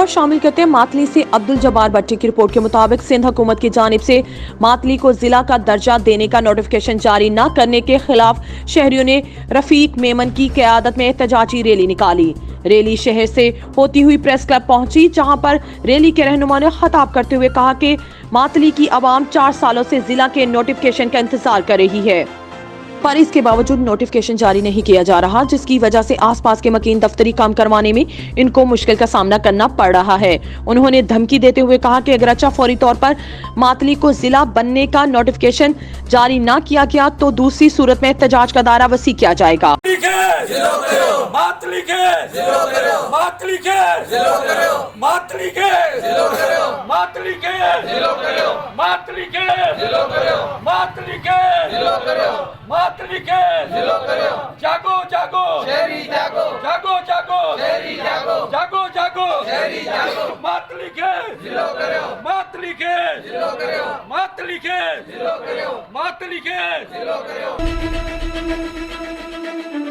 खबर शामिल करते हैं मातली से अब्दुल जब्बार भट्टी की रिपोर्ट के मुताबिक सिंध हुकूमत की जानिब से मातली को जिला का दर्जा देने का नोटिफिकेशन जारी न करने के खिलाफ शहरियों ने रफीक मेमन की क़यादत में एहतजाजी रैली निकाली। रैली शहर से होती हुई प्रेस क्लब पहुंची, जहां पर रैली के रहनुमा ने खिताब करते हुए कहा कि मातली की आवाम 4 सालों से जिला के नोटिफिकेशन का इंतजार कर रही है, पर इसके बावजूद नोटिफिकेशन जारी नहीं किया जा रहा, जिसकी वजह से आसपास के मकीन दफ्तरी काम करवाने में इनको मुश्किल का सामना करना पड़ रहा है। उन्होंने धमकी देते हुए कहा कि अगर अच्छा फौरी तौर पर मातली को जिला बनने का नोटिफिकेशन जारी न किया गया तो दूसरी सूरत में एहतजाज का दायरा वसी किया जाएगा। जागो जागो शहरी जागो, जागो जागो शहरी जागो, जागो जागो शहरी जागो, मातली के जिलो करो, मातली के जिलो करो, मातली के जिलो करो, मातली के जिलो करो।